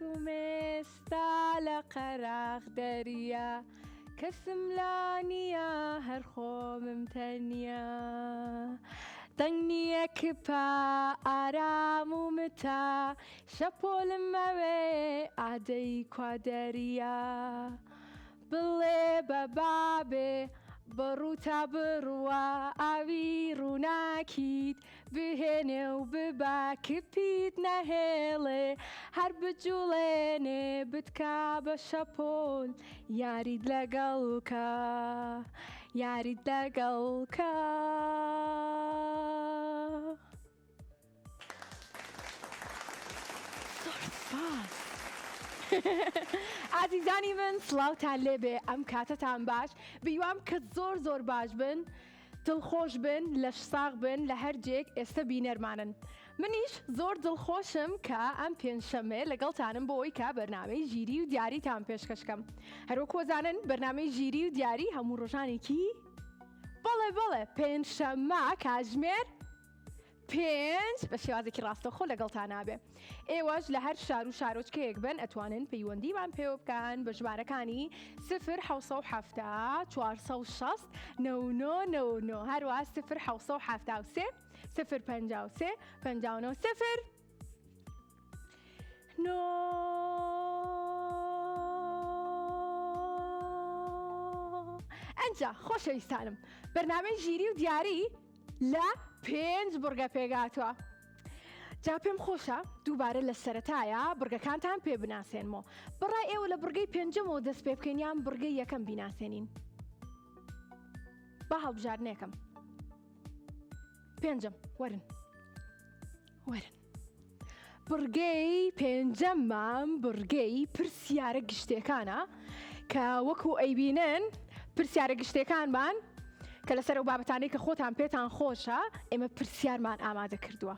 تومێستا لە قەراغ دەریا کەسم لا نییە هەر خۆمم تەنیا دەنگ نییە کپا ئارام و متا شەپۆلم ئەوێ ئادەی کوادەریا بڵێ بە بابێ بڕوو تا بڕوە ئاوی ڕووناکیت بهێنێ و ببا کپیت نەهێڵێ هەر بجوڵێنێ بتکا بە شەپۆل یاریت لەگەڵکە یاریت لەگەڵکە. ئازیزانی من سڵاوتان لێبێ ئەم کاتەتان باش بیوام کە زۆر باش بن دڵخۆش بن لەش ساغ بن لە هەرجێک ئێستا بینەرمانن. منیش زۆر دڵخۆشم کە ئەم پێنجشەممێ لەگەڵتانم بۆ ئەوی کە بەرنامەی ژیری و دیاریتان پێشکەشکەم. هەروەک وەزانن بەرنامەی ژیری و دیاری هەموو ڕۆژانێکی بەڵێ پێنجشەممە کاتژمێر 5 بە شێوازێکی ڕاستەخۆ لەگەڵتان نابێ. ئێوەش لە هەر شار و شارۆچکەیەک بن ئەتوانن پەیوەندیمان پێوە بکەن بە ژمارەکانی 0770 460 9999 هەروەها 0773 053 59 0 ئەنجا خۆشەویستانم بەرنامەی ژیری و دیاری لە 5 بورگە پێگاتوە. جا پێم خۆشە دووبارە لە سەرەتایە بورگەکانتان پێ بناسێنمەوە. بڕای ئێوە لە بورگەی پێنجەمەوە دەست پێ بکەین یان بورگەی یەکەم بیناسێنین؟ با هەڵبژاردنێکم. پێنجەم وەرن. بورگەی پێنجەممان بورگەی پرسیارە گشتەکانە کە وەکو ئەیبینن پرسیارە گشتەکانمان کە لەسەر ئەو بابەتانەی کە خۆتان پێتان خۆشە ئێمە پرسیارمان ئامادە کردووە.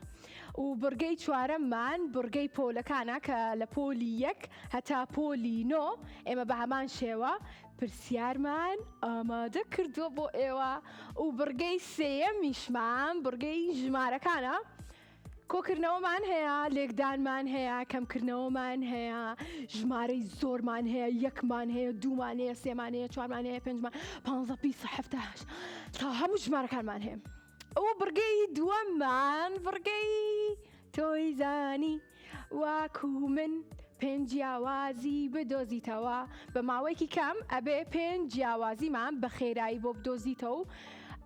و بورگەی چوارەممان بورگەی پۆلەکانە کە لە پۆلی 1 هەتا پۆلی 9 ئێمە بە هەمان شێوە پرسیارمان ئامادە کردووە بۆ ئێوە. و بورگەی سێیەمیشمان بورگەی ژمارەکانە کۆکردنەوەمان هەیە، لێکدانمان هەیە، کەمکردنەوەمان هەیە، ژمارەی زۆرمان هەیە، یەکمان هەیە، دوومان هەیە، سێمان هەیە، چوارمان هەیە، پێنجمان، 15 20 70 تا هەموو ژمارەکانمان هەیە. ئەوە بورگەی دووەممان بورگەی تۆی زانی واکو من پێنج جیاوازی بدۆزیتەوە. بە ماوەیەکی کەم ئەبێ پێنج جیاوازیمان بە خێرایی بۆ بدۆزیتەوە و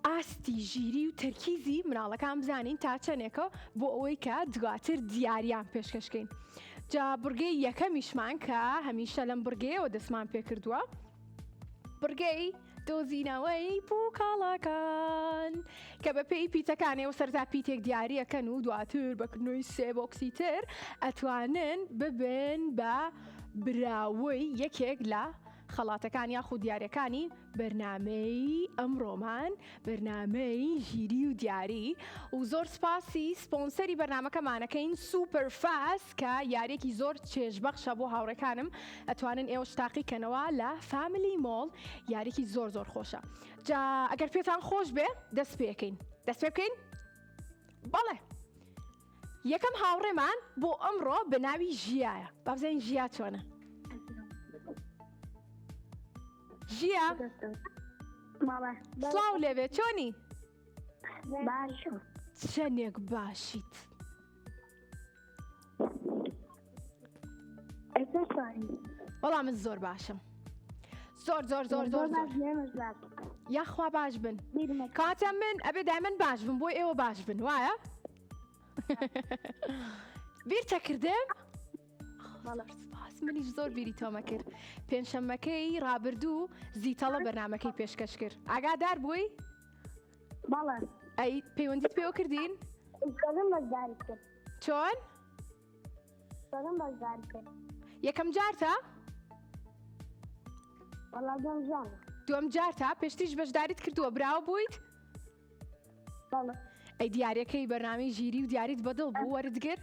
ئاستی ژیری و تەرکیزی مناڵەکان بزانین تا چەندێکە بۆ ئەوەی کە دواتر دیاریان پێشکەشکەین. جا بورگەی یەکەمیشمان کە هەمیشە لەم بورگەیەوە دەستمان پێ کردووە بورگەی دۆزینەوەی پووکاڵەکان کە بە پێی پیتەکانەوە سەرتا پیتێک دیاریەکەن و دواتر بەکردنەوەی سێ بۆکسی تر ئەتوانن ببن بە براوەی یەکێک لە خەڵاتەکان یاخود دیارەکانی بەرنامەی ئەمڕۆمان بەرنامەی ژیری و دیاری. و زۆر سپاسی سپۆنسەری بەرنامەکەمانەکەین سوپەر فاست کە یاریەکی زۆر چێژبەخشە بۆ هاوڕێکانم ئەتوانن ئێوەش تاقیکەنەوە لە فامیلی مۆڵ یاریەکی زۆر خۆشە. جا ئەگەر پێتان خۆش بێ دەست پێکەین دەست پێ بکەین. بەڵێ یەکەم هاوڕێمان بۆ ئەمڕۆ بە ناوی ژیایە. با بزانین ژیا چۆنە؟ ژیا سڵاو لێبێ چۆنی؟ چەندێک باشیت؟ وەڵام من زۆر باشم زۆر یاخوا باش بن کاتە من ئەبێ دایمەن باش بن بۆی ئێوە باش بن وایە؟ بیرتە کردم؟ منیش زۆر بیری تۆمە کرد. پێنجشەممەکەی ڕابردوو زیتەڵە بەرنامەکەی پێشکەش کرد. ئاگادار بووی؟ بەڵێ. ئەی پەیوەندیت پێوە کردین؟ چۆن؟ یەکەم جارتە؟ دووەم جارتە؟ پێشتریش بەشداریت کردووە براوە بوویت؟ بەڵێ. ئەی دیارەکەی بەرنامەی ژیری و دیاریت بەدڵ بوو وەرتگر؟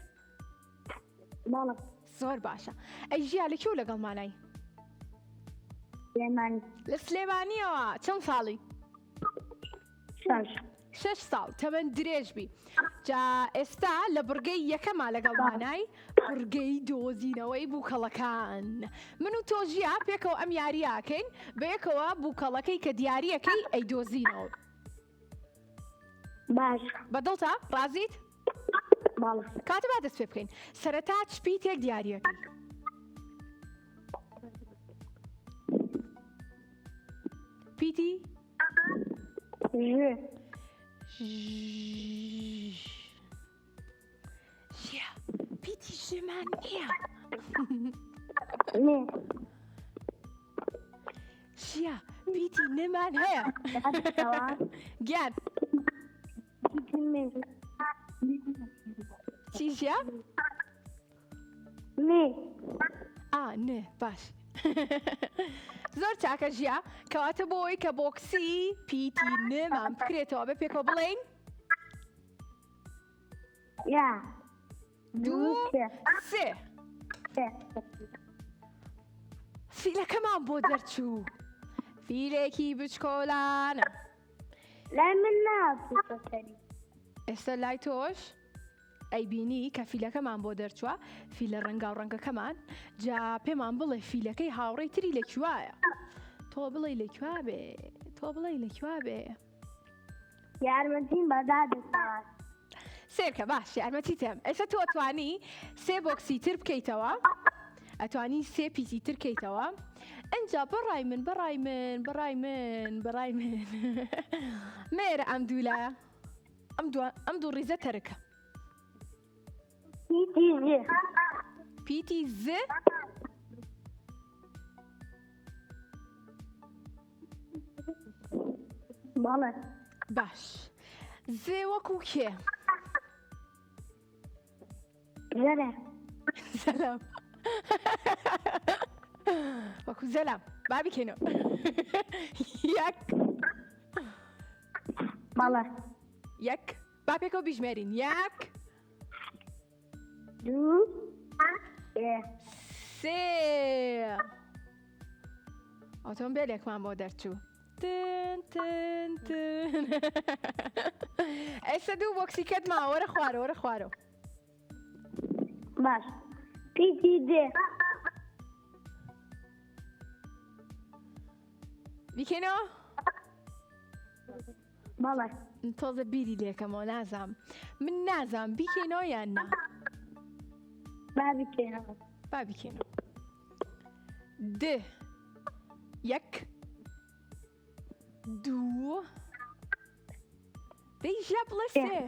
بەڵێ. زۆر باشە. ئەی ژیا لەکوێ و لەگەڵمانای؟ سلێمانی. لە سلێمانیەوە. چەند ساڵی؟ 6 ساڵ. تەمەن درێژ بی. جا ئێستا لە بورگەی یەکەما لەگەڵمانای بورگەی دۆزینەوەی بووکەڵەکان من و تۆ ژیا پێکەوە ئەم یاریاکەین بەیەکەوە بووکەڵەکەی کە دیارریەکەی ئەیدۆزینەوە باش بەدڵتە ڕازیت باڵە کاتە با دەست پێ بکەین سەرەتا چپی تێک دیارریەکەی پیتی ژیا پیتی ژمان نییە نێ ژیا پیتی نەمان هەیە گیان چی ژیا نێ نێ باش زۆر چاکە ژیا کەواتە بۆی کە بۆکسی پیتی نەمان بکرێتەوە بە پێکەوە بڵێین یا دوو سێ فیلەکەمان بۆ دەرچوو فیلێکی بچکۆلانە لای من نابووری ئێستا لای تۆش ئەیبینی کە فیلەکەمان بۆ دەرچووە فیلە ڕەنگا و ڕەنگەکەمان جا پێمان بڵێ فیلەکەی هاوڕێی تری لەکوایە تۆ بڵێ لەکوا بێ تۆ بڵێ لەکوا بێ یارمەتیم بەدادەسان سێرکە باش یارمەتی تێم ئێستا تۆ ئەتوانی سێ بۆکسی تر بکەیتەوە ئەتوانی سێ پیسی تر بکەیتەوە ئەنجا بەڕای من بەڕای من بەڕای من بەڕای من مێرە ئەم دوو لایە ئەم دوو ڕیزە تەرکە پیتی ز باڵە باش زێ وەکو کێ زەرە زەلام وەکو زەلام با بکەینەوە یەک باڵە یەک با پێکەوە بیژمێرین یەک دوو سێ ئۆتۆمبیلێکمان بۆ دەرچوو تن تن تن ئێستا دوو بۆکسی کەتما وەرە خوارە وەرە خوارەوە باش پیتی دێ بیکەینەوە باڵە تۆزە بیری لێکەمەوە نازام من نازام بیکەینەوە یان نا با بکەینەوە با بیکەینەوە د یەک دوو دەیژە بڵێ سێ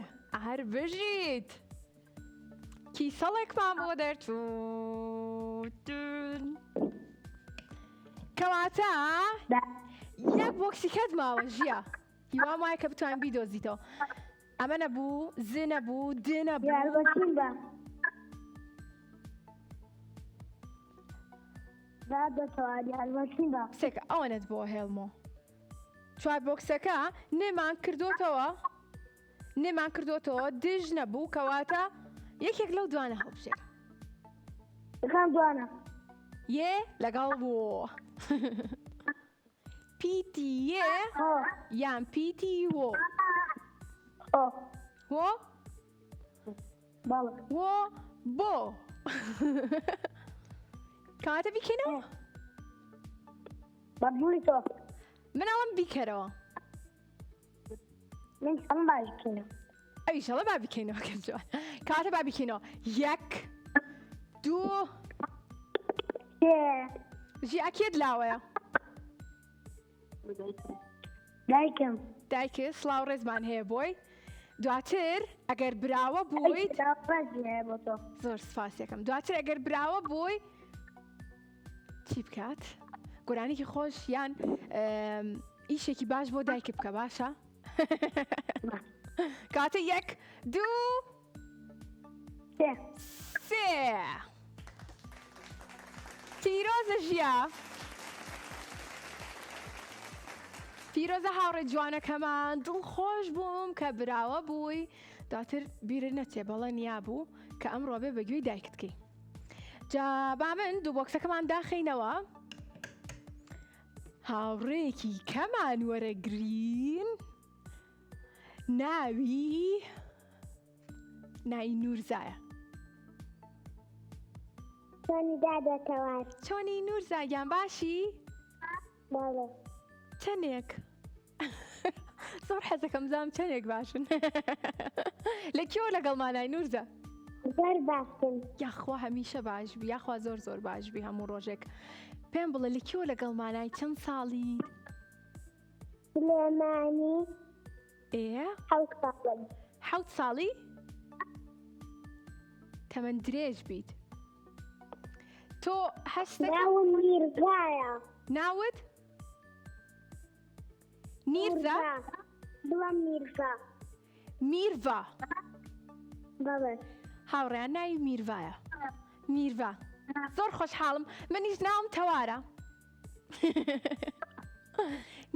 هەر بژیت کیسەڵێکمان بۆ دەرچوو کەواتە یەک بۆکسی کەت ماوە ژیا هیوام وایە کە بتوانین بیدۆزیتەوە ئەمە نەبوو ز نەبوو د نەبوو یارمەتیم بە دادەتەوە یارمەتیم بە سێکە ئەوەنت بۆ هێڵمەوە چوار بۆکسەکە نێمان کردوتەوە دژ نەبوو کەواتە یەکێک لەو دوانە هەڵبژێت دەکان دوانە یێ لەگەڵ بوو پیتی یێ یان پیتی وۆ وۆ باڵە وۆ بۆ کەواتە بیکەینەوە بەبووی تۆ منەوەم بیکەرەوە من ئەم باش بکەینەوە ئەویشەڵە با بکەینەوە کەم جوان کەواتە با بکەینەوە یەک دوو ژیا کێت لاوەیە دایکم دایکە سڵاو ڕێزمان هەیە بۆی دواتر ئەگەر براوە بوویت بۆ تۆ زۆر سپاسیەکەم دواتر ئەگەر براوە بووی چی بکات گۆرانێکی خۆش یان ئیشێکی باش بۆ دایکە بکە باشە کاتە یەک دوو سێ پیرۆزە ژیا پیرۆزە هاوڕێ جوانەکەمان دڵخۆش بووم کە براوە بووی دواتر بیرە نەچێ بەڵێ نیابوو کە ئەمڕۆ بێ بەگوێی دایکتکەی جا با من دوو بۆکسەکەمان داخینەوە هاوڕێکی کەمان وەرەگرین ناوی نورزایە چۆنی دادەتەوە چۆنی نورزاگیان باشی؟ باڵێ چەندێک؟ زۆر حەزەکەم زانم چەندێک باشن. لە کێوە لەگەڵمانای نورزە؟ زۆر باشن یاخوا هەمیشە باشبی یاخوا زۆر زۆر باشبی هەموو ڕۆژێک. پێم بڵێ لە کێوە لەگەڵمانای چەند ساڵی؟ سلێمانی حەوت ساڵم. 7 ساڵی؟ تەمەن درێژ بیت. تۆ هەستەکە ناوم میرزایە. ناوت؟ نیرزە؟ بڵام میرزا. میرڤا. بەڵێ هاوڕێیان ناوی میرڤایە. میرڤا. زۆر خۆشحاڵم. منیش ناوم تەوارە.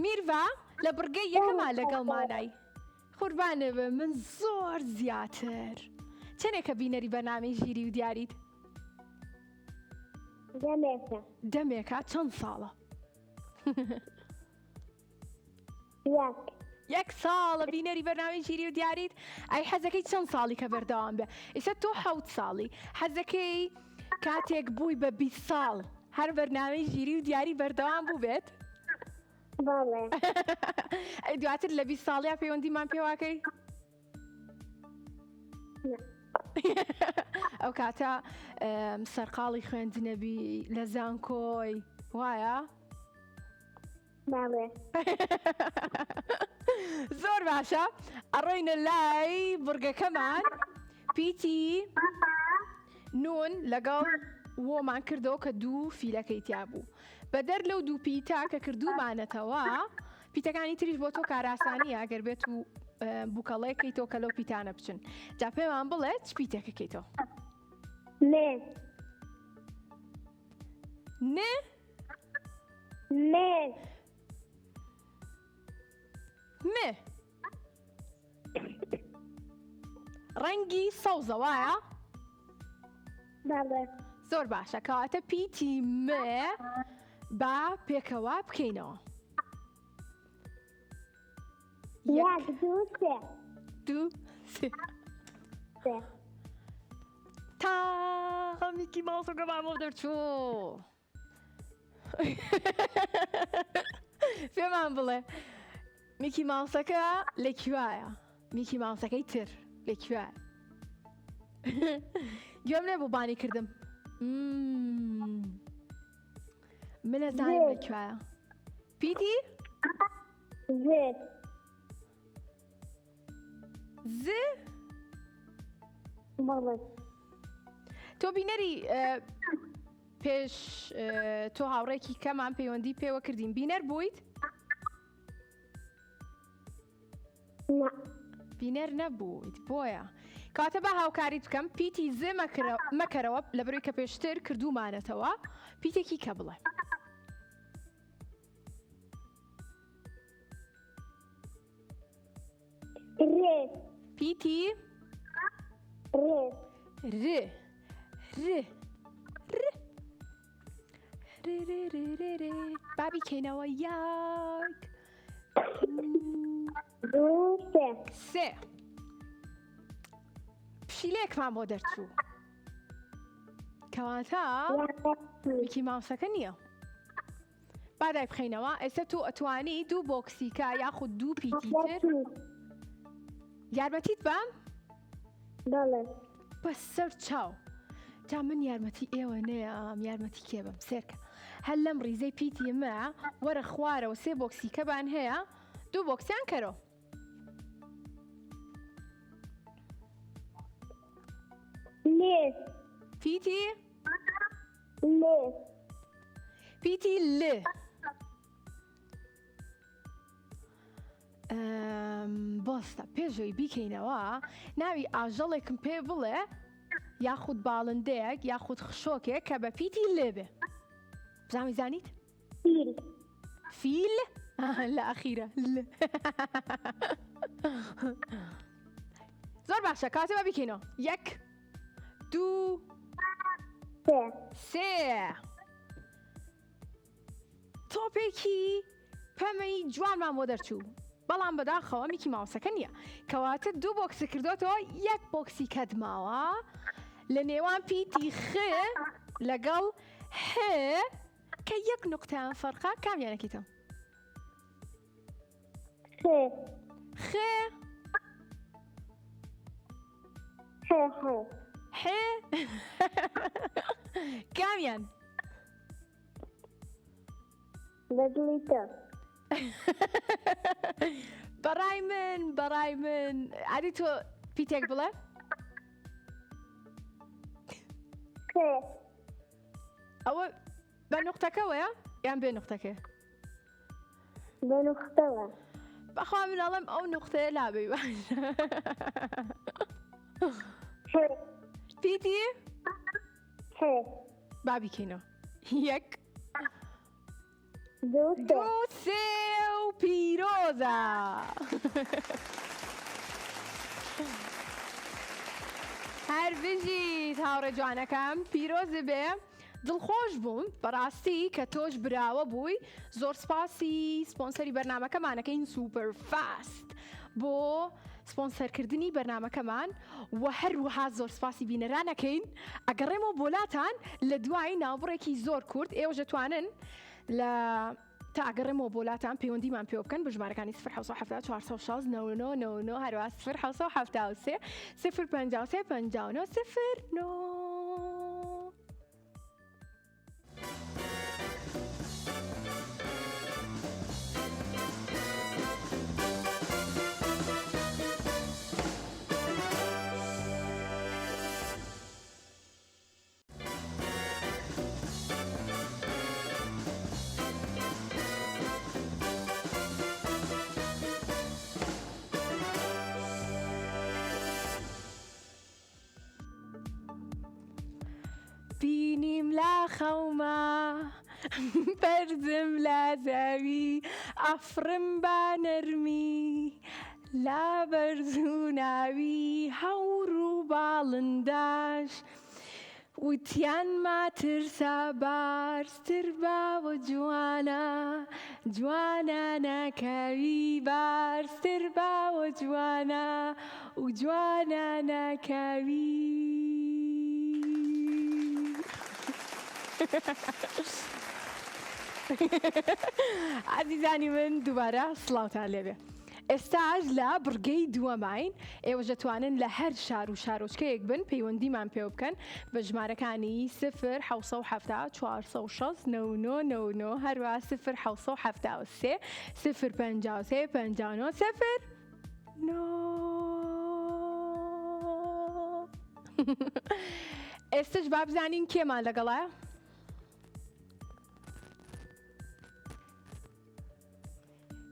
میرڤا لە بڕگەی یەکەمان لەگەڵمانای. قوربانە بە من زۆر زیاتر. چەندێکە بینەری بەنامەی ژیری و دیاریت؟ دەمێکە. دەمێکە چەند ساڵە؟ یەک. 1 ساڵە بینەری بەنامەی ژیری و دیاریت؟ ئەی حەزەکەی چەند ساڵی کە بەردەوام بێ؟ ئێستا تۆ 7 ساڵی. حەزەکەی کاتێک بووی بە 20 ساڵ هەر بەرنامەی ژیری و دیاری بەردەوام بوو بێت؟ باڵێ ئەی دواتر لە 20 ساڵیا پەیوەندیمان پێواکەی؟ ئەو کاتە سەرقاڵی خوێندنەبی لە زانکۆی وایە؟ باڵێ زۆر باشە. ئەڕۆینە لای بورگەکەمان. پیتی نون لەگەڵ وۆمان کردەوە کە 2 فیلەکەی تیا بوو. بەدەر لەو 2 پیتە کە کردومانەتەوە پیتەکانی تریش بۆ تۆ کاراسانیە ئەگەر بێت و بووکەڵەیەکەیتەوە کە لەو پیتانە بچن. جا پێمان بڵێ چ پیتێکەکەیتەوە؟ نێ نێ؟ نێ مێ ڕەنگی سەوزە وایە؟ باڵێ زۆر باشە. کەواتە پیتی مێ با پێکەوە بکەینەوە. 1 2 3 2 3 3 تا میکی ماوسەکە بامۆ دەرچوو. پێمان بڵێ میکی ماوسەکە لەکوایە؟ میکی ماوسەکەی تر لەکوایە؟ گوێم لێ بوو بانی کردم. من ئەزانم لەکوایە. پیتی؟ زێر ز؟ باڵێ تۆ بینەری پێش تۆ هاوڕێکی کەمان پەیوەندی پێوە کردین بینەر بوویت؟ نا بینەر نەبوویت بۆیە. کاتە بە هاوکاریت بکەم پیتی ز مەکەرەوە لە بەروی کە پێشتر کردومانەتەوە پیتێکی کە بڵێ. رێ پیتی رێ ر ر ر ر ر ر بابی کەینەوە 1 2 3 3 پشیلەیەکمان بۆ دەرچوو. کەواتە میکی ماوسەکە نییە. بادای بخەینەوە. ئێستا تۆ ئەتوانی 2 بۆکسیکە یاخود 2 پیتی تر یارمەتیت بام؟ باڵێ بەس سەر چاو. جا من یارمەتی ئێوە نەیەم یارمەتی کێ بم سێرکە. هەر لەم ڕیزەی پیتی مە وەرە خوارەوە 3 بۆکسیکەبان هەیە 2 بۆکسیان کەرەوە. لێ پیتی؟ لێ پیتی ل. بۆستە پێشەوەی بیکەینەوە ناوی ئاژەڵێکم پێ بڵێ یاخود باڵندەیەک یاخود خشۆکێک کە بە پیتی لێ بێ. بزامی زانیت؟ فیل فیل؟ لە ئەخیرە ل. زۆر باشە کاتێ بە بیکەینەوە. 1 2 3 تۆپێکی پەمەی جوانمان بۆ دەرچوو. بەڵام بەداخەوە میکی ماوسەکە نییە. کەواتە 2 بۆکسە کردوێتەوە 1 بۆکسی کەدماوە لە نێوان پیتی خ لەگەڵ ح کە یەک نقطەیان فەرقا کامیانەکەیتەوە؟ خێ خێ خێ خێ ح کامیان؟ بەدڵیتە بەڕای من عادی تۆ پیتێک بڵێ؟ خێ ئەوە بە نقطەکەوەیە یان بێ نقطەکە؟ بە نوختەوە بەخوا من ئەڵێم ئەو نقطەیە لابێ باش. خێ پیتی؟ خێ با بیکەینەوە. یەک دوو سێ دو سێ و پیرۆزە. هەر بژیت هاوڕێ جوانەکەم پیرۆزی بێ. دڵخۆش بووم بەڕاستی کە تۆش براوە بووی. زۆر سپاسی سپۆنسەری بەرنامەکەمانەکەین سوپەر فاست بۆ سپۆنسەرکردنی بەرنامەکەمان و هەروەها زۆر سپاسی بینەرانەکەین. ئەگەڕێمەوە بۆلاتان لە دوای ناوبڕێکی زۆر کورت ئێوە دەتوانن لە تا ئەگەڕێمەوە بۆلاتان پەیوەندیمان پێ بکەن بە ژمارەکانی 070 460 99 هەروە 070 053 59 09. بینیم لا خەوما بەرزم لا زەوی ئەفرم با نەرمی لا بەرز و ناوی هەور و باڵنداش وتیان ماترسا بارستر باوە جوانە جوانە ناکاوی بارستر باوە جوانە و جوانە ناکاوی. عزیزانی من دووبارە سڵاوتان لێبێ. ئێستاش لە بڕگەی دووەماین. ئێوە دەتوانن لە هەر شار و شارۆچکەیەک بن پەیوەندیمان پێ بکەن بە ژمارەکانی 070 460 99 هەروە 070 053 59 09. ئێستش با بزانین کێمان لەگەڵایە؟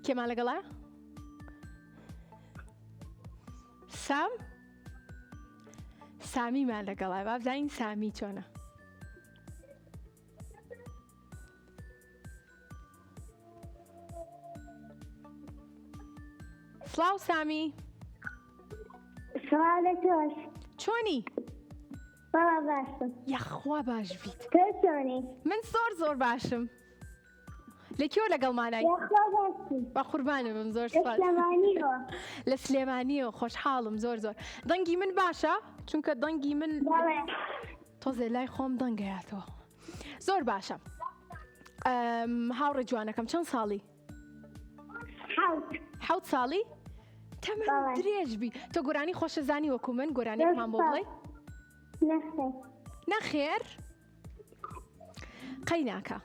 کێمان لەگەڵایە؟ سام؟ سامیمان لەگەڵایە. با بزانین سامی چۆنە؟ سڵاو سامی. سڵاو لە تۆش چۆنی؟ بەڵا باشم. یەخوا باش بیت. تۆ چۆنی؟ من زۆر باشم. لەکوێوە لەگەڵمانای؟ یەخوا باشم. با قوربانە بم زۆر لە سپاس. سلێمانیەوە. لە سلێمانیەوە خۆشحاڵم زۆر. دەنگی من باشە؟ چونکە دەنگی من بەڵێ تۆزێ لای خۆم دەنگەیاتەوە. زۆر باشە. هاوڕێ جوانەکەم چەند ساڵی؟ حەوت ساڵی؟ تەمەن بەڵێ. درێژ بی. تۆ گۆرانی خۆشەزانی وەکو من گۆرانێکمان بۆ بڵێ؟ نەخێر. نەخێر؟ قەی ناکە.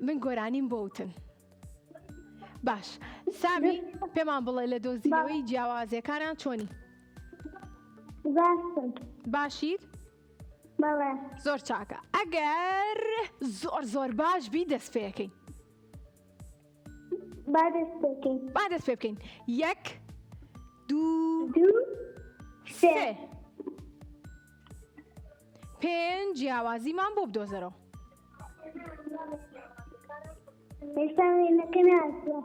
من گۆرانیم بۆ وتن. باش. سامی پێمان بڵێ لە دۆزینەوەی جیاوازیەکانان چۆنی؟ باشم. باشیر؟ بەڵێ. زۆر چاکە. ئەگەر زۆر باش بی دەست پێەکەین. با دەست بکەین. با دەست پێ بکەین. یەک دوو دوو سێ. پێنج جیاوازیمان بۆ بدۆزەرەوە. ئێستا وێنەکە ناسووە.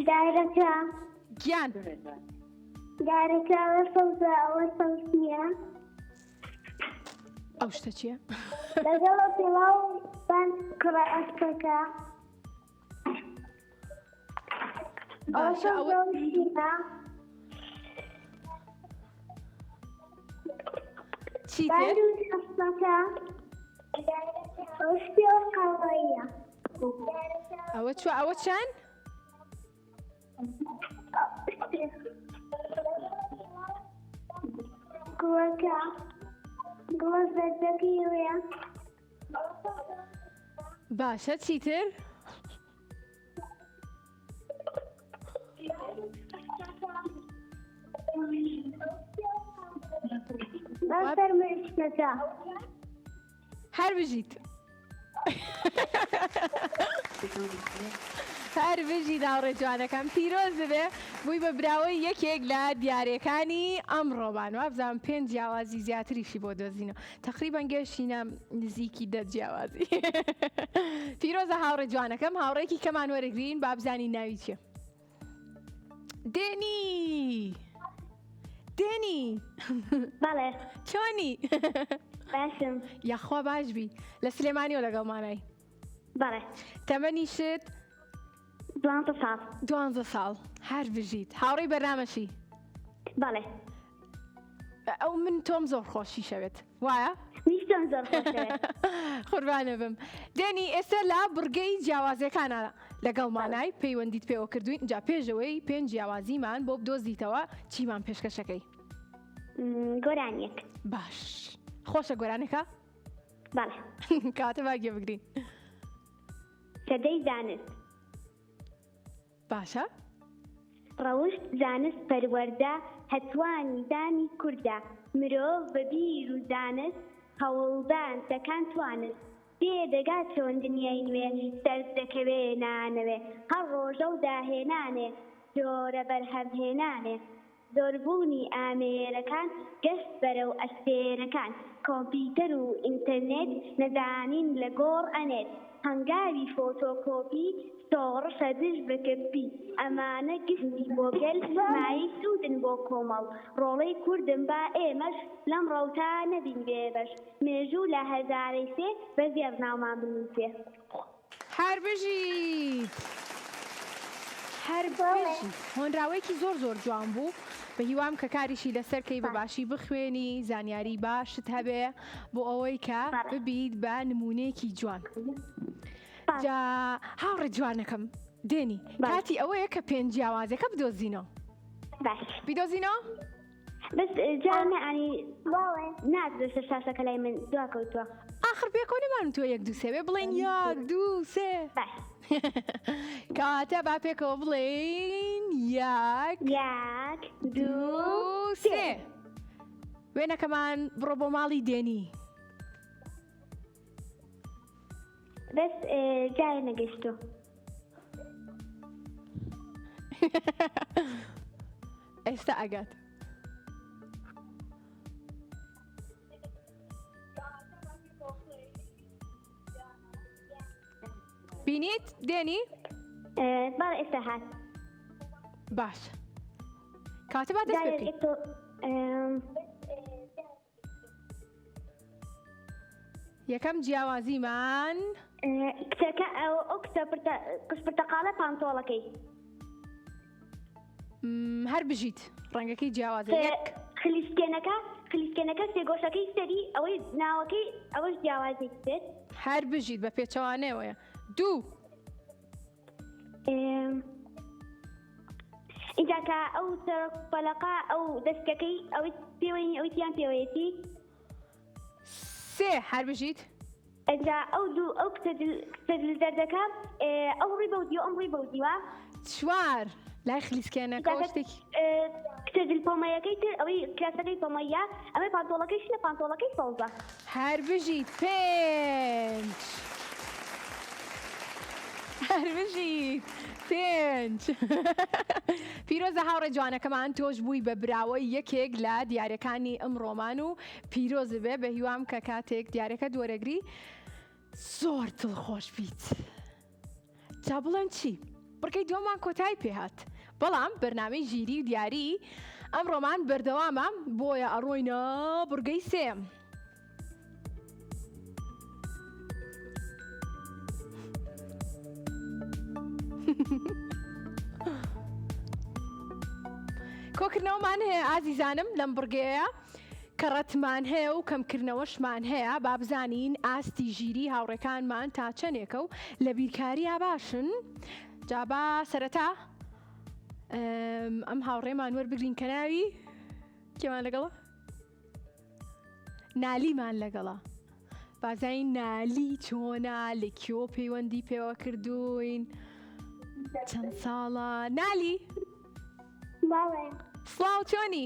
دایرەکە گیان دایرەکە ئەوە سەوزە ئەوە سەوز نییە. ئەو شتە چییە؟ لەگەڵە پێڵاو بان کڕە ئەسپەکە باشە ئەوە چیتر ئەوە چوە ئەوە چەند باشە چیتر هەر بژیت هەر بژی داوڕێ جوانەکەم پیرۆز بێ بووی بە براوەی یەکێک لە دیارەکانی ئەمڕۆبان وابزانم 5 جیاوازی زیاتریشی بۆ دۆزینەوە تقریبان گەشتینە نزیکی 10 جیاوازی پیرۆزە هاوڕێ جوانەکەم هاوڕێکی کەمان وەرەگرین بابزانی ناوی چیە دێنی بەڵێ چۆنی باشم یاخوا باش بی لە سلێمانیەوە لەگەڵمانای بەڵێ تەمەنیشت 12 ساڵ هەر بژیت هاوڕێی بەرنامەشی بەڵێ ئەو من تۆم زۆر خۆشی شەوێت وایە؟ نیشتم زۆر خۆشەوێت قوربانە بم دێنی ئێستا لە بڕگەی جیاوازەکانە لەگەڵمانای پەیوەندیت پێوە کردوین جا پێشەوەی 5 جیاوازیمان بۆ بدۆزیتەوە چیمان پێشکەشەکەی گۆرانیەک باش خۆشە گۆرانێکە؟ بەڵێ کاتە باگێ بگرین سەدەی زانست باشە ڕەوشت زانست پەروەردە هەتوانی دانی کووردە مرۆڤ بە بیر و زانست هەوڵدان سەکان توانست دێدەگا چۆن دنیای نوێ سەرد دەکەوێ نانەوێ هەر ڕۆژە و داهێنانێ جۆرە بەرهەمهێنانێ زۆربوونی ئامێرەکان گەشت بەرەو ئەستێرەکان کۆمپیوتەر و ئینتەرنێت نەزانین لە گۆڕ ئەنێت هەنگاوی فۆتۆکۆپی سۆڕشە دژ بکەپی ئەمانە گشتی بۆ گەل مایی سوودن بۆ کۆمەڵ ڕۆڵەی کوردم با ئێمەش لەم ڕەوتا نەبین بێبەش مێژوو لە هەزارەی سێ بە زێر ناومان بنووسێ هەر بژیت هەر بژیت هۆنراوەیەکی زۆر جوان بوو بە هیوام کە کاریشی لەسەرکەی بەباشی بخوێنی زانیاری باشت هەبێ بۆ ئەوەی کە ببیت بە نمونەیەکی جوان جا هاوڕێ جوانەکەم دێنی کاتی ئەوەیە کە 5 جیاوازەکە بدۆزینەوە باش بیدۆزینەوە؟ بەس جانە ئانی نادرسە شاشەکە لای من دواکەوتووە آخر پێکۆنیمان تۆ 1 2 3 بێ بڵێن 1 2 3 باش کاتە با پێکەوە بڵێن 1 2 3 وێنەکەمان بڕۆ بۆ ماڵی دێنی بەس جای نەگەشتۆ ئێستا ئەگات بینیت دێنی؟ بەڵێ ئێستا هات باش کاتە با دەست پێ بکەیت یەکەم جیاوازیمان کچەکە ئەو کچە قش پرتەقالە پانتۆڵەکەی هەر بژیت ڕەنگەکەی جیاوازە یەک خلیسکێنەکە سێگۆشەکەی سەری ئەوەی ناوەکەی ئەوەش جیاوازی دێت هەر بژیت بە پێچەوانەوەیە 2 اینجا کە ئەو پەلەقا ئەو دەستەکەی ئەوەی پێوەی ئەوەی تیان پێوەیەتی 3 هەر بژیت ئەجا ئەو کچە دەردەکە ئەو ڕووی بەودی و ئەم ڕووی بەودیوە 4 لای خلیسکێنەکە شتێکی کچە دڵپۆمەیەکەی تر ئەوەی کاسەکەی پۆمەیە ئەوەی پانتۆڵەکەی شنە پانتۆڵەکەی سەوزە هەر بژیت 5 هەر بژیت 5 پیرۆزە هاوڕێ جوانەکەمان تۆش بووی بە براوەی یەکێک لە دیارەکانی ئەمڕۆمان و پیرۆز بێ بە هیوام کە کاتێک دیارەکە دووەرەگری زۆر دڵخۆش بیت جا بڵێن چی بڕکەی دووەمان کۆتای پێهات بەڵام بەرنامەی ژیری و دیاری ئەمڕۆمان بەردەوامە بۆیە ئەڕۆینە بڕگەی سێم کۆکردنەوەمان هەیە ئازیزانم لەم بڕگەیە کە ڕەتمان هەیە و کەمکردنەوەشمان هەیە با بزانین ئاستی ژیری هاوڕێکانمان تا چەندێکە و لە بیرکاریە باشن جابا سەرەتا ئەم هاوڕێمان وەربگرین کە ناوی کێمان لەگەڵە نالیمان لەگەڵە بازین نالی چۆنا لە کێوە پەیوەندی پێوە کردوین چەند ساڵە نالی باڵێ سڵاو چۆنی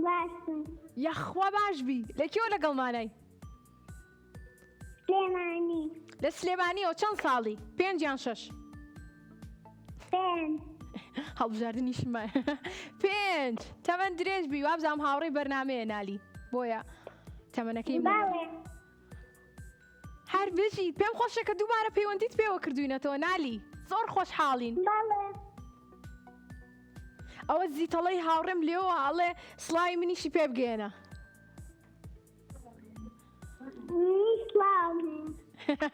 باشم یەخوا باش بی لە کێوە لەگەڵمانای سلێمانی لە سلێمانیەوە چەند ساڵی 5 یان 6 پێنج هەڵبژاردننیشمە 5 تەمەەن درێژ بی وابزانام هاوڕێی بەرنمەیە نالی بۆیە تەمەنەکەی باڵێ هەر بژیت پێم خۆشە کە دووبارە پەیوەندیت پێوە کردوینەتەوە نالی زۆر خۆشحاڵین باڵێ ئەوە زیتەڵەی هاوڕێم لێەوە ئاڵێ سڵاوی منیشی پێ بگێنە نیسلااو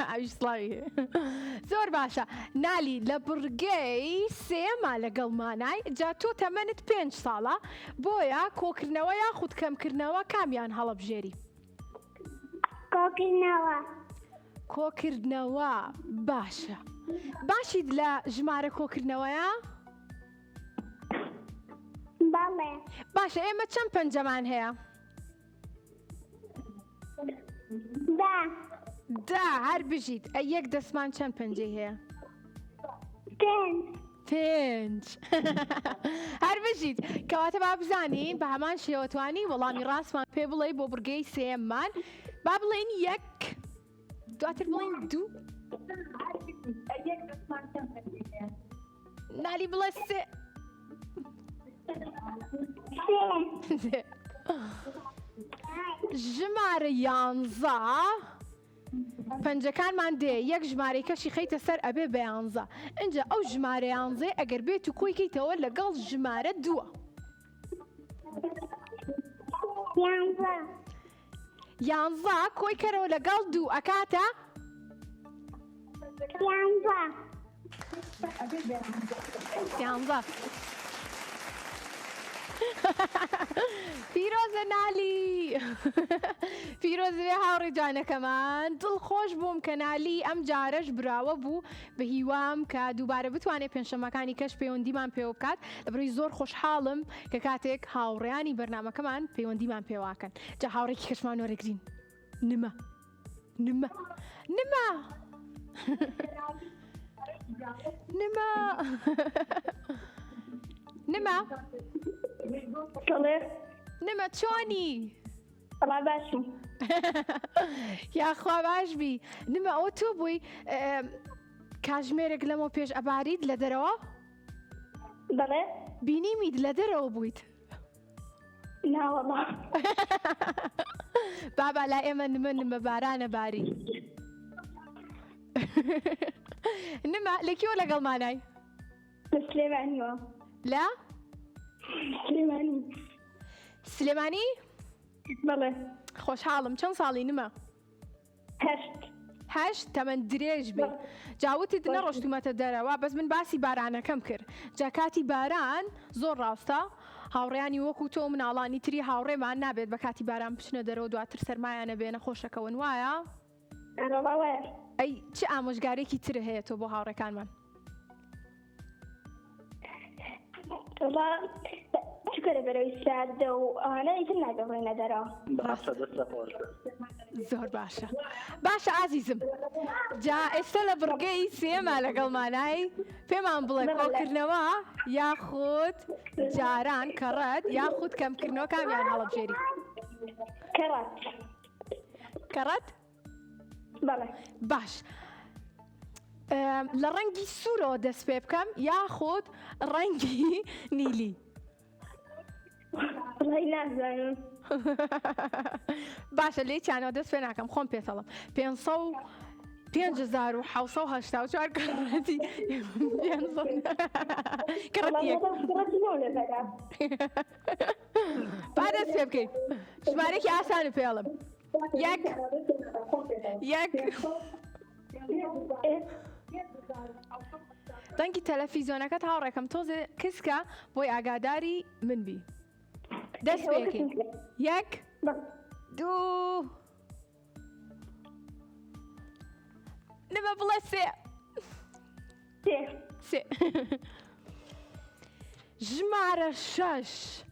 ئەویش سڵاوی زۆر باشە نالی لە بڕگەی سێمە لەگەڵمانای جا تۆ تەمەنت 5 ساڵە بۆیە کۆکردنەوە یا خود کەمکردنەوە کامیان هەڵەبژێری کۆکردنەوە کۆکردنەوە باشە باشیت لە ژمارە کۆکردنەوەیە باڵێ باشە ئێمە چەند پەنجەمان هەیە دا هەر بژیت یەک دەستمان چەند پەنجەی هەیە پێنج 5 هەر بژیت کەواتە با بزانین بە هەمان شێوەتوانی وەڵامی ڕاستمان پێ بڵێ بۆ بڕگەی سێممان با بڵێن یەک دواتر بڵێن دوو نالی بڵێ سێ ژمارە 11 پەنجەکانمان دێ یەک ژمارەی کەشی خەیتە سەر ئەبێ بە 11 اینجا ئەو ژمارە 11 ئەگەر بێت و کۆی کەیتەوە لەگەڵ ژمارە 2 11 کۆی کەرەوە لەگەڵ 2 ئەکاتە 11 پیرۆزە نالی پیرۆزێ هاوڕێ جانەکەمان دڵخۆش بووم کە نالی ئەم جارەش براوە بوو بە هیوام کە دووبارە بتوانێت پێنجشەمەکانی کەش پەیوەندیمان پێوە بکات لەبڕی زۆر خۆشحاڵم کە کاتێک هاوڕێیانی بەرنامەکەمان پەیوەندیمان پێواکەن جا هاوڕێکی کەشمان وەرەگرین نمە نمە نمە نمە نمە نمە چۆنی باشم یاخوا باش بی نمە ئەوە تۆ بووی کاژمێرێک لەمە پێش ئەبارید لە دەرەوە بەڵێ بینیمیت لە دەرەوە بوویت ناوەڵا بابا لا ئێمە نمە بارانە باری نمە لەکیەوە لەگەڵمانای لە سلێمانیەوە لا سلێمانی سلێمانی بەڵێ خۆشحاڵم چەند ساڵی نمە 8 تەمەەن درێژ بێ جاوتت نەڕۆشتومەتە دەرەوە بەس من باسی بارانەکەم کرد جا کاتی باران زۆر ڕاستە هاوڕێیانی وەکو تۆ مناڵانی تری هاوڕێمان نابێت بە کاتی باران بچنە دەرەوە دواتر سەرمایانە بێنە خۆشەکەون وایە ئەی چ ئامۆژگارێکی تر هەیە تۆ بۆ هاوڕێکانمان چکەرە بەرەوەی ساردە و ئەوانە ئیتر ناگەڕێنە دەرەوە زۆر باشە باشە ئازیزم جا ئێستا لە بڕگەی سێمە لەگەڵمانای پێمان بڵێ کۆکردنەوە یاخود جاران کەڕەت یاخود کەمکردنەوە کامیان هەڵەبژێری کەڕەت بەڵێ باش لە ڕەنگی سوورەوە دەست پێ بکەم یاخود ڕەنگی نیلی وڵی نازانم باشە لێ چیانەوە دەست پێ ناکەم خۆم پێتەڵم 5,784 کەڕەتی با دەست پێ بکەیت ژمارەی ئاسانی پێڵم یەک دەنگی تەلەڤیزیۆنەکەت هاوڕێکەم تۆزێ کەسکە بۆی ئاگاداری من بی دەست پێکەین 1 2 نەبە بڵێ 3 ژمارە 6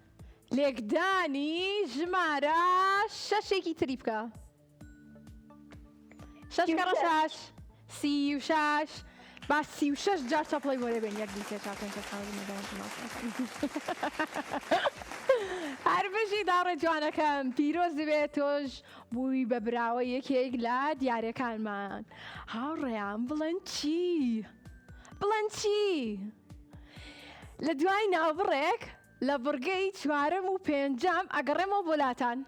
لێکدانی ژمارە 6ێکی تری بکە 6 کەڕە 6 36 با 36 جار چاپڵی بۆ لێبێن 1 2 3 4 5 هەر بژی داڕێ جوانەکەم پیرۆز دەبێت تۆش بووی بە براوە یەکێک لە دیارەکانمان هاوڕێیان بڵێن چی؟ بڵێن چی؟ لە دوای ناوبڕێک لە بڕگەی 4ەم و 5ەم ئەگەڕێمەوە بۆلاتان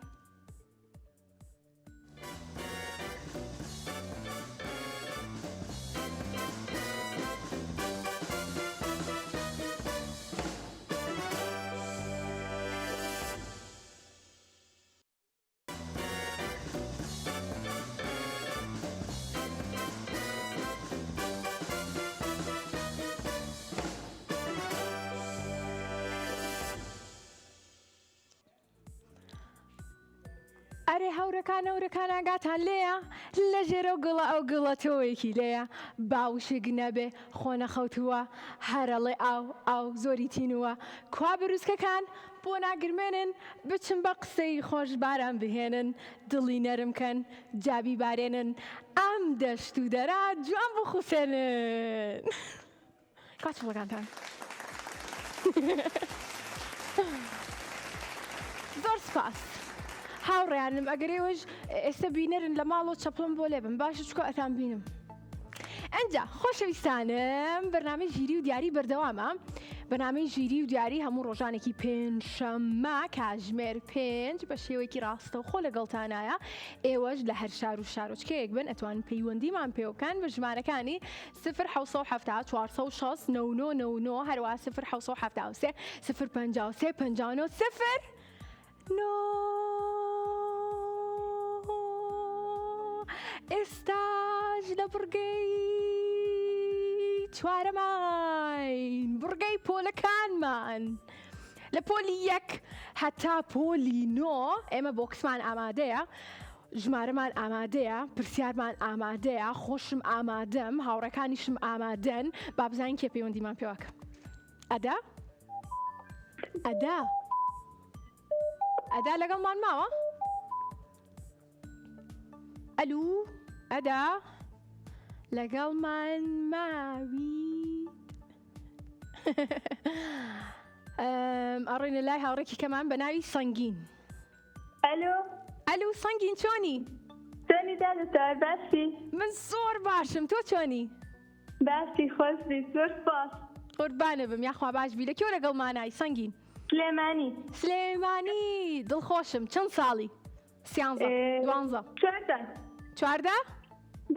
ئەرێ هەورەکان ئاگاتان لێیە لە ژێرە و گڵە ئەو گڵەتەوەیەکی لێیە باوشک نەبێ خۆنە خەوتووە هەرەڵێ ئاو زۆری تینووە کوا بروسکەکان بۆ ناگرمێنن بچن بە قسەی خۆش باران بهێنن دڵی نەرمکەن جابی بارێنن ئەم دەشت و دەرا جوان بخوسێنن کاچ بڵگانتان زۆر سپاس هاوڕێیانم ئەگەرێوەش ئێستا بینەرن لە ماڵەوە چەپڵم بۆ لێبم باشە چکۆ ئەتان بینم ئەنجا خۆشەویستانم بەرنامەی ژیری و دیاری بەردەوامە بەنامەی ژیری و دیاری هەموو ڕۆژانێکی پێنجشەممە کاتژمێر 5 بە شێوەیەکی ڕاستەوخۆ لەگەڵتانایە ئێوەش لە هەر شار و شارۆچکەیەک بن ئەتوانن پەیوەندیمان پێ بکەن بە ژمارەکانی 0 406 99 هەروە 0 573 053 59 0 ئێستاش لە بڕگەی 4ەمان بڕگەی پۆلەکانمان لە پۆلی 1 هەتا پۆلی 9 ئێمە بۆکسمان ئامادەیە ژمارەمان ئامادەیە پرسیارمان ئامادەیە خۆشم ئامادەم هاوڕەکانیشم ئامادەن با بزانین کێ پەیوەندیمان پێوەکە ئەدا لەگەڵمان ماوە ئەلو ئەدا لەگەڵمان ماوی ئەڕێنە لای هاوڕێکی کەمان بە ناوی سەنگین ئەلو سەنگین چۆنی؟ چۆنی دادەتار باسی؟ من زۆر باشم تۆ چۆنی؟ باسی خۆشبی زۆر سپاس قوربانە بم یاخوا باش بی لەکوێ لەگەڵمانای سەنگین؟ سلێمانی دڵخۆشم چەند ساڵی؟ 12 چواردە؟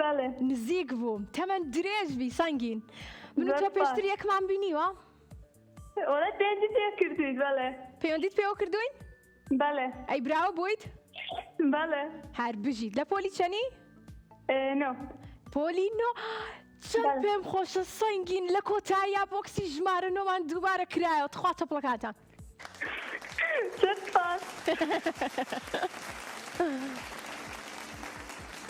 بەڵێ نزیک بووم تەمەەن درێژ بی سەنگین من و تۆ پێشتر یەکمان بینیوە؟ وەڵێ پێیوەندیت پێ کردوویت بەڵێ پەیوەندیت پێوە کردوین؟ بەڵێ ئەی براوە بوویت؟ بەڵێ هەر بژیت لە پۆلی چەنی؟ نۆ پۆلی نۆ چەند پێم خۆشە سەنگین لە کۆتاییا بۆکسی ژمارە نۆمان دووبارە کرایەوە تخوا تەپڵەکاتان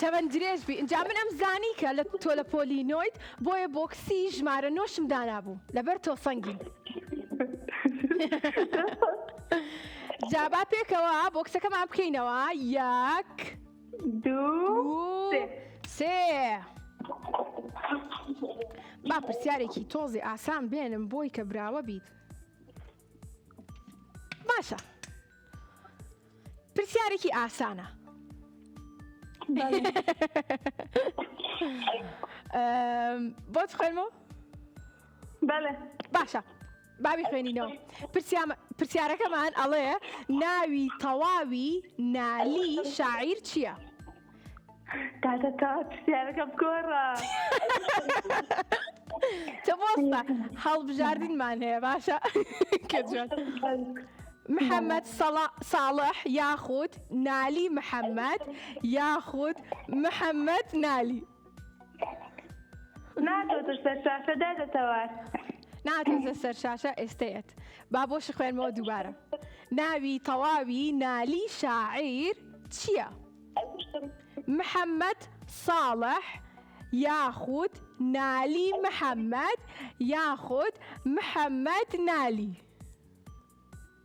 تەمەەن درێژ بی ئینجا من ئەم زانی کە لە تۆ لە پۆلی نۆیت بۆیە بۆکسی ژمارە نۆشم دانابوو لەبەر تۆ سەنگین جابا پێکەوە بۆکسەکەمان بکەینەوە 1 2 3 با پرسیارێکی تۆزی ئاسان بێنم بۆی کە براوە بیت باشە پرسیارێکی ئاسانە بۆت خوێنمەوە؟ بەڵێ باشە بابی خوێنینەوە پرسیارەکەمان ئەڵێ ناوی تەواوی نالی شاعیر چییە؟ پرسیارەکەم گۆڕە تۆ بۆستە هەڵبژاردنمان هەیە باشە محەممەد ساڵح یاخود نالی محەممەد یاخود محەممەد نالی ناتۆتە سەر شاشە دادەتەوار. ناتۆزە سەر شاشە ئێستەیەت با بۆشی خوێنمەوە دووبارە. ناوی تەواوی نالی شاعیر چییە؟ محەممەد ساڵح یاخود نالی محەممەد یاخود محەممەد نالی.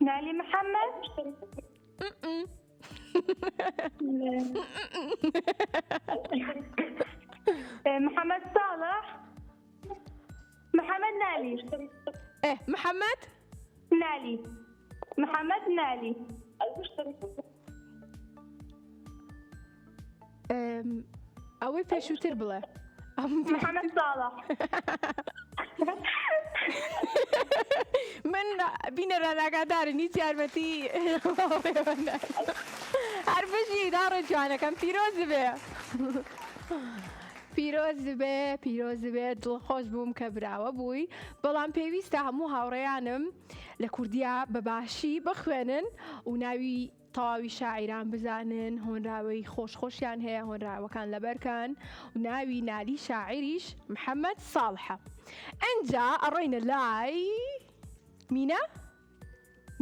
نالی محەممەد؟ محەممەد ساڵح؟ محەممەد نالی. محەممەد نالی. محەممەد نالی. ئەوەی پێشووتر بڵێ. محەممەد ساڵح. من بینەرە ئاگادارن هیچ یارمەتی هەر بژی داڕە جوانەکەم پیرۆز بێ. پیرۆز بێ دڵخۆش بووم کە براوە بووی، بەڵام پێویستە هەموو هاوڕێیانم لە کوردیا بەباشی بخوێنن و ناوی تەواوی شاعیران بزانن، هۆنراوەی خۆشخۆشیان هەیە، هۆنراوەکان لەبەرکان و ناوی نالی شاعیریش محەممەد ساڵحە. ئەنجا ئەڕۆینە لای مینە؟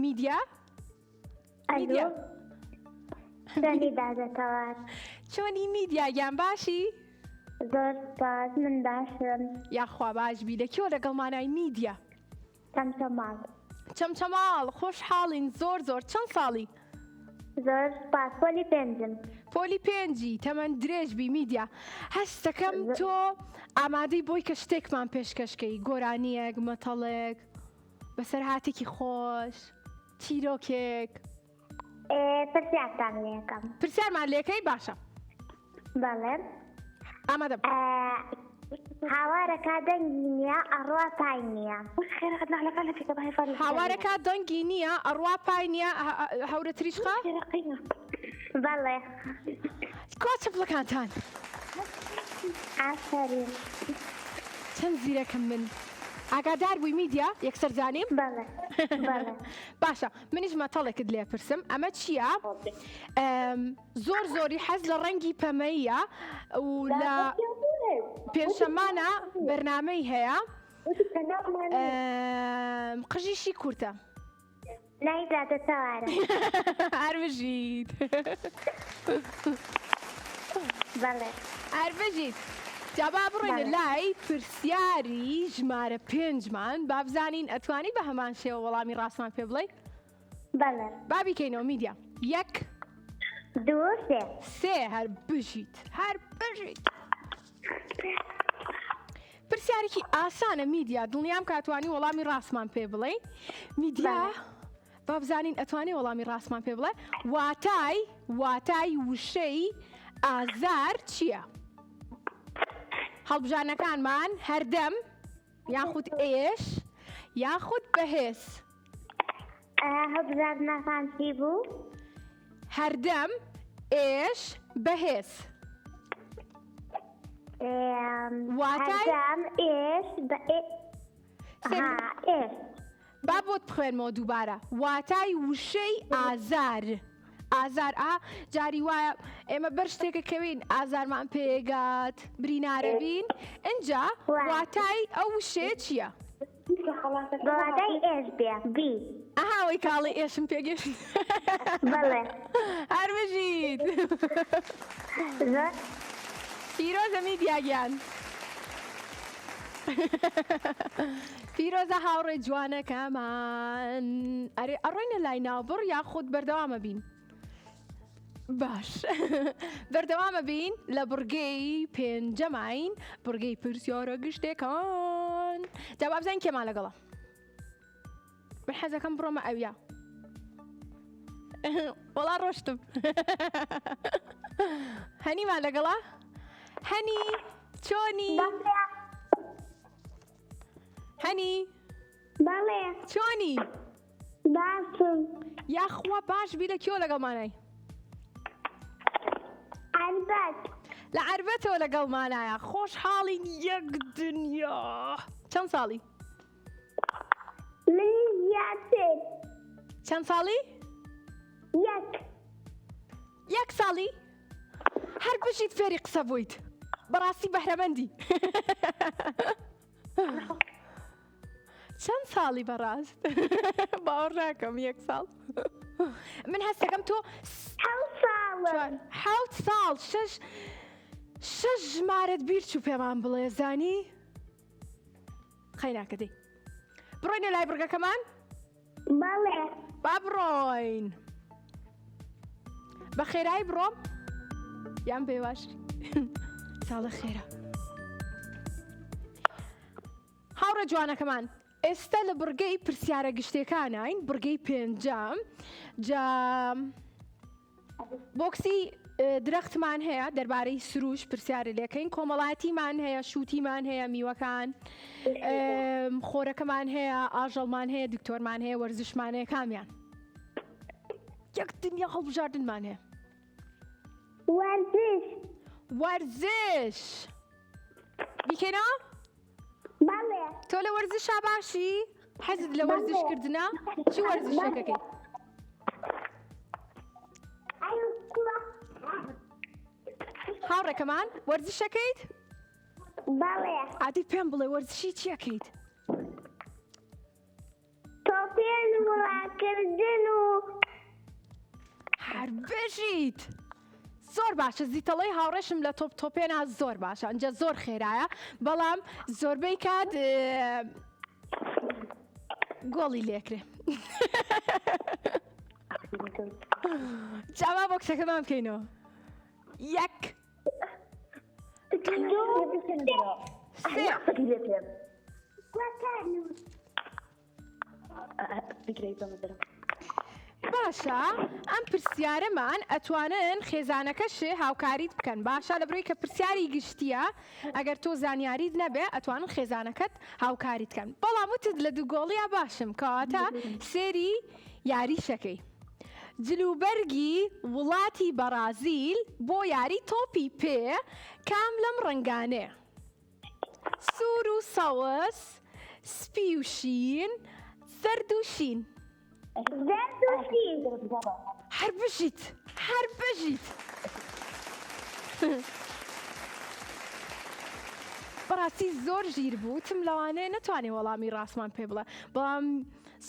میدیا؟ ئەلۆ سەری دادەتەوار. چۆنی میدیا گیان باشی؟ زۆر سپاس، من باشم. یاخوا باشبی لەکوێ لەگەڵمانای میدیا؟ چەمچەماڵ. چەمچەماڵ خۆشحاڵین زۆر چەند ساڵی؟ زۆر سپاس، پۆلی پێنجم. پۆلی پێنجی تەمەەن درێژبی میدیا. هەستەکەم تۆ ئامادەی بۆی کە شتێکمان پێشکەشکەی گۆرانیەک مەتەڵێک بەسەر هاتێکی خۆش چیرۆکێک پرسیارتان لێکەم. پرسیارمان لێکەی باشە بەڵێ. ئامادە هاوارەکە دەنگی نییە ئەڕوا پای نییە. هاوارەکە دەنگی نییە ئەڕوا پای نییە هەورە تریشقا؟ بەڵێ. کۆچەپڵەکانتان ئافەرین. چەند زیرەکەم من. ئاگادار بووی میدیا یەکسەر زانیم؟ بەڵێ. باشە منیش مەتەڵێکت لێ پرسم ئەمە چییە؟ زۆری حەز لە ڕەنگی پەمەیە و لە پێنجشەمانە بەرنامەی هەیە قژیشی کورتە. ناوی دادەتەوارە. هەربژیت. بەڵێ. هەربژیت. جابا بڕۆینە لای پرسیاری ژمارە 5مان با بزانین ئەتوانی بە هەمان شێوە وەڵامی ڕاستمان پێ بڵێ؟ بەڵێ. بابیکەینەوە میدیا. 1 2 3 هەر بژیت. پرسیارێکی ئاسانە میدیا، دڵنیام کاتوانی وەڵامی ڕاستمان پێ بڵێ. میدیا با بزانین ئەتوانی وەڵامی ڕاستمان پێ بڵێ واتای وشەی ئازار چییە؟ هەڵبژانەکانمان هەردەم یاخود ئێش یاخود بەهێز. هەڵبژاردنەکان چی بوو؟ هەردەم ئێش بەهێز. هەردەم ئێش ئێش. با بۆت بخوێنمەوە دووبارە. واتای وشەی ئازار. ئازار جاری وایە ئێمە بەر شتێکە کەوین ئازارمان پێگات برینارە بین ئەنجا واتای ئەو وشەیە چییە؟ واتای ئێش بێ بی. ئەهاوەی کاڵی ئێشم پێگەشت. بەڵێ. هەربژیت. پیرۆزە میدیاگیان. پیرۆزە هاوڕێ جوانەکەمان. ئەڕۆینە لای ناوبڕ یاخود بەردەوامە بین؟ باش بەردەوامە بین لە بڕگەی پێنجەمین بڕگەی پرسیارە گشتەکان. جا بزانین کێمان لەگەڵە. من حەزەکەم بڕۆمە ئەویا. وەڵا ڕۆشتم. هەنیمان لەگەڵە؟ هەنی چۆنی؟ هەنی بەڵێ. چۆنی؟ باشم. یاخوا باش بی لە کێوە لەگەڵمانای؟ عەربەت. لە عەربەتەوە لەگەڵمانایە. خۆشحاڵین یەک دنیا. چەند ساڵی؟ من زیاتر. چەند ساڵی؟ 1 ساڵی؟ هەر بژیت فێری قسە بوویت. بەڕاستی بەهرەمەندی. چەند ساڵی بەڕاست؟ باوەڕ ناکەم 1 ساڵ. من هەستەکەم تۆ 7 ساڵ 6 ژمارەت بیر چوو پێمان بڵێ زانی؟ خەی ناکە دەی. بڕۆینە لای بڕگەکەمان؟ بەڵێ. با بڕۆین. بە خێرایی بڕۆم؟ یان بێواش؟ ساڵە خێرە. هاوڕە جوانەکەمان، ئێستا لە بڕگەی پرسیارە گشتەکانین، بڕگەی 5ەم. جا بۆکسی درەختمان هەیە دەربارەی سروش پرسیارە لێکەین، کۆمەڵایەتیمان هەیە، شووتیمان هەیە، میوەکان، خۆرەکەمان هەیە، ئاژەڵمان هەیە، دکتۆرمان هەیە، وەرزشمان هەیە. کامیان؟ یەک دنیا هەڵبژاردنمان هەیە. وەرزش بیکەینەوە؟ بەڵێ. تۆ لە وەرزشا باشی؟ حەزت لە وەرزشکردنە؟ چی وەرزشەکەی؟ هاوڕێکەمان وەرزشەکەیت؟ بەڵێ. عادی پێم بڵێ وەرزشی چیەکەیت؟ تۆپێن وڵاکردن و هەربژیت. زۆر باشە، زیتەڵەی هاوڕێشم لە تۆپێنە زۆر باشە، ئەنجە زۆر خێرایە، بەڵام زۆربەی کات گۆڵی لێکرێ. جاوا بۆکسەکەمان بکەینەوە. 1 باشە، ئەم پرسیارەمان ئەتوانن خێزانەکەشێ هاوکاریت بکەن. باشە لە بڕۆی کە پرسیاری گشتیە، ئەگەر تۆ زانیاریت نەبێ ئەتوانن خێزانەکەت هاوکاریت بکەن. بەڵام وتت لە دووگۆڵیە باشم کەواتە سێری یاریشەکەی. جلوبەرگی وڵاتی بەرازیل بۆ یاری تۆپی پێ کام لەم ڕەنگانێ؟ سوور و سەوس، سپی و شین، زەرد و شین. هەربژیت. بەڕاستی زۆر ژیر بوو، تم لەوانەیە نەتوانێ وەڵامی ڕاستمان پێ بڵێ، بەڵام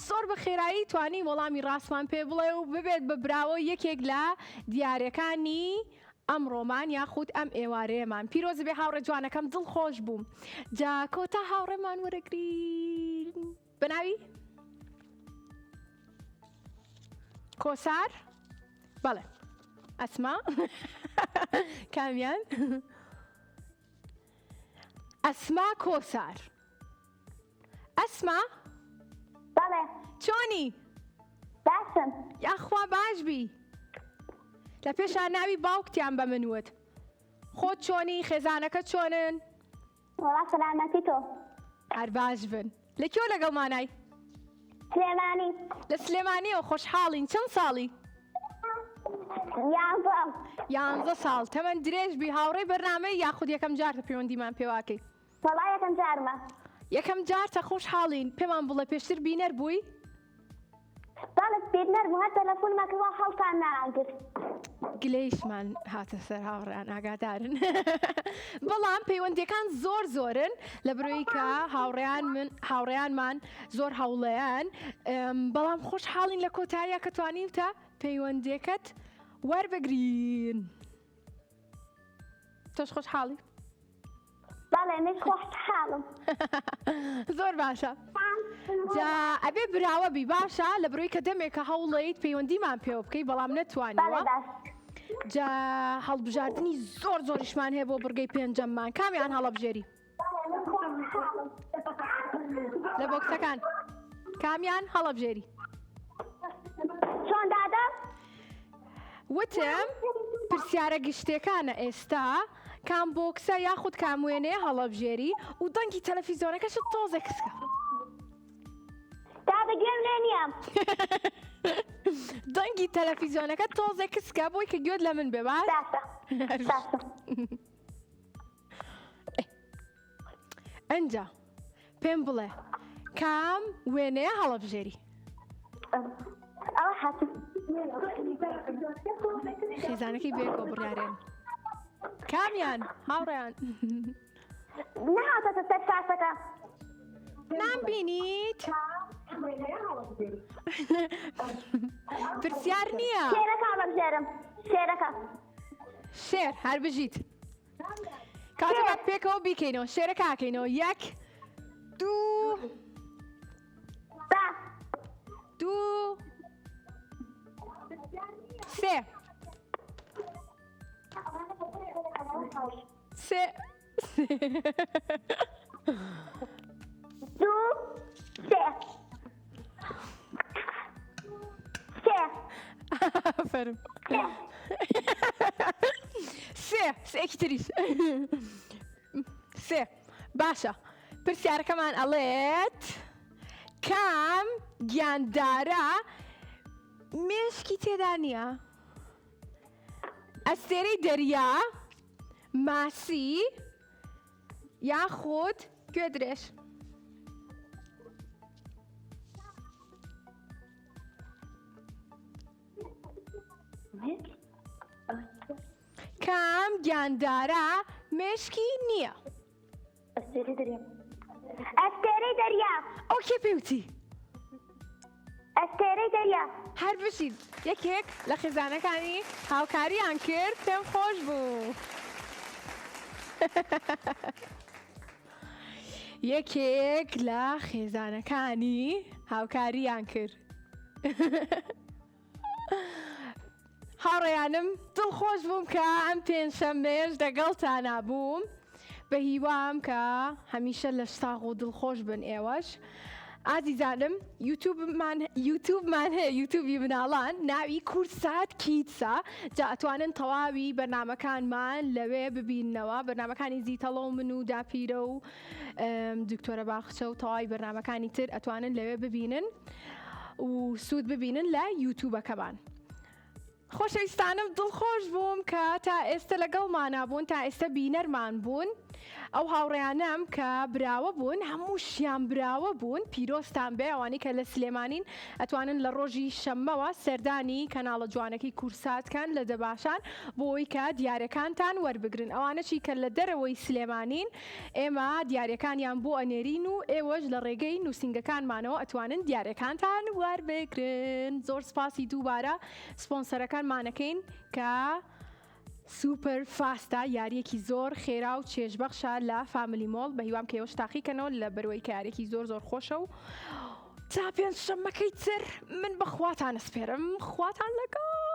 زۆر بە خێرایی توانی وەڵامی ڕاستمان پێ بڵێ و ببێت بە براوە یەکێک لە دیارەکانی ئەم ڕۆمان یاخود ئەم ئێوارەیەمان. پیرۆز بێ هاوڕێ جوانەکەم، دڵخۆش بووم. جا کۆتا هاوڕێمان وەرەگرین. بەناوی؟ کۆسار؟ بەڵێ. ئەسما؟ کامیان؟ ئەسما کۆسار. ئەسما؟ بەڵێ. چۆنی؟ باشم. یاخوا باش بی. لە پێشان ناوی باوکتیان بە منوت. خۆت چۆنی؟ خێزانەکە چۆنن؟ وەڵا سەلامەتی تۆ. هەر باش بن. لە کێو لەگەڵمانای؟ سلێمانی. لە سلێمانیەوە خۆشحاڵین. چەند ساڵی؟ 11 ساڵ. تەمەەن درێژ بی، هاوڕێی بەرنامەی یاخود یەکەم جارتە پەیوەندیمان پێواکەی؟ وەڵا یەکەم جارمە. یەکەم جارتە خۆشحاڵین. پێمان بڵێ پێشتر بینەر بووی؟ بەڵێ بینەر بوو، هەر تەلەفۆنمان کردووە هەڵتان ناگرت. گلەیشمان هاتە سەر هاوڕێیان ئاگادارن. بەڵام پەیوەندیەکان زۆرن لە بڕۆیی کە هاوڕێیانمان زۆر هەوڵەیان، بەڵام خۆشحاڵین لە کۆتاییە کە توانیم تا پەیوەندیەکەت وەربگرین. تۆش خۆشحاڵی؟ بەڵێ من خۆشحاڵم. زۆر باشە. جا ئەبێ براوە بی باشە لە بڕۆی کە دەمێکە هەوڵیت پەیوەندیمان پێوە بکەی بەڵام نەتوانیوە. جا هەڵبژاردننی زۆریشمان هەیە بۆ بڕگەی 5ەممان. کامیان هەڵەبژێری لە بۆکسەکان؟ کامیان هەڵەبژێری؟ چۆن دادا؟ وتم پرسیارە گشتەکانە ئێستا کام بۆکسە یاخود کام وێنەیە هەڵەبژێری و دەنگی تەلەڤیزۆنەکەشت تۆزە کچکە. دادا گوێم لێ نییە. دەنگی تەلەڤیزۆنەکە تۆزە کچکە بۆی کە گوێت لە من بێ باش؟ باشە. ئەنجا پێم بڵێ کام وێنەیە هەڵەبژێری؟ ئەوە هاتم. خێزانەکەی بێکۆ بڕیارێن. کامیان هاوڕێیان نهاتەتە سەر ساسەکە. نامبینیت پرسیار نییە شێرەکە بەبژێرم شێرەکە. شێر هەر بژیت کاتێکات پێکەوە بیکەینەوە شێرەکە ئاکەینەوە 1 2 با 2 3 3 دو سێ سێ ئافەرم سێکی تریش سێ باشە پرسیارەکەمان ئەڵێت کام گیاندارە مێشکی تێدا نییە ئەستێرەی دەریا ماسی یاخود گوێ درێژ کام گیاندارە مێشکی نییە ئەستێرەی دەریا ئەستێرەی دەریا ئەو کێ پێوتی ئەستێرەی دەریا هەر بشید یەکێک لە خێزانەکانی هاوکاریان کرد پێم خۆش بوو یەکێک لە خێزانەکانی هاوکاریان کرد هاوڕێیانم دڵخۆش بووم کە ئەم پێنجشەممێش دەگەڵتانە بووم بە هیوام کە هەمیشە لە شتاغ و دڵخۆش بن ئێوەش ئازیزانم یوتیوبمان هەیە یوتیوبی مناڵان ناوی کورسات کیتسە جا ئەتوانن تەواوی بەرنامەکانمان لەوێ ببیننەوە بەرنامەکانی زیتەڵە و من و داپیرە و دکتۆرە باخچە و تەواوی بەرنامەکانی تر ئەتوانن لەوێ ببینن و سوود ببینن لە یوتیوبەکەمان خۆشەویستانم دڵخۆش بووم کە تا ئێستا لەگەڵمانە بوون تا ئێستا بینەرمان بوون ئەو هاوڕێیانەم کە براوە بوون هەمووشیان براوە بوون پیرۆستان بێ ئەوانی کە لە سلێمانین ئەتوانن لە ڕۆژی شەممەوە سەردانی کەناڵە جوانەکەی کورساتکان لە دەباشان بۆی کە دیارەکانتان وەربگرن ئەوانەشی کە لە دەرەوەی سلێمانین ئێمە دیارەکانیان بۆ ئەنێرین و ئێوەش لە ڕێگەی نووسنگەکانمانەوە ئەتوانن دیارەکانتان وەربگرن زۆر سپاسی دووبارە سپۆنسەرەکانمانەکەین کە سوپەر فاستە یاریەکی زۆر خێرا و چێژبەخشە لە فامیلی مۆڵ بە هیوام کە ئێوەش تاقیکەنەوە لە بەرەوەی کە یاریەکی زۆر خۆشە و تا پێنجشەممەکەی تر من بە خواتان ئەسپێرم خواتان لەگەڵ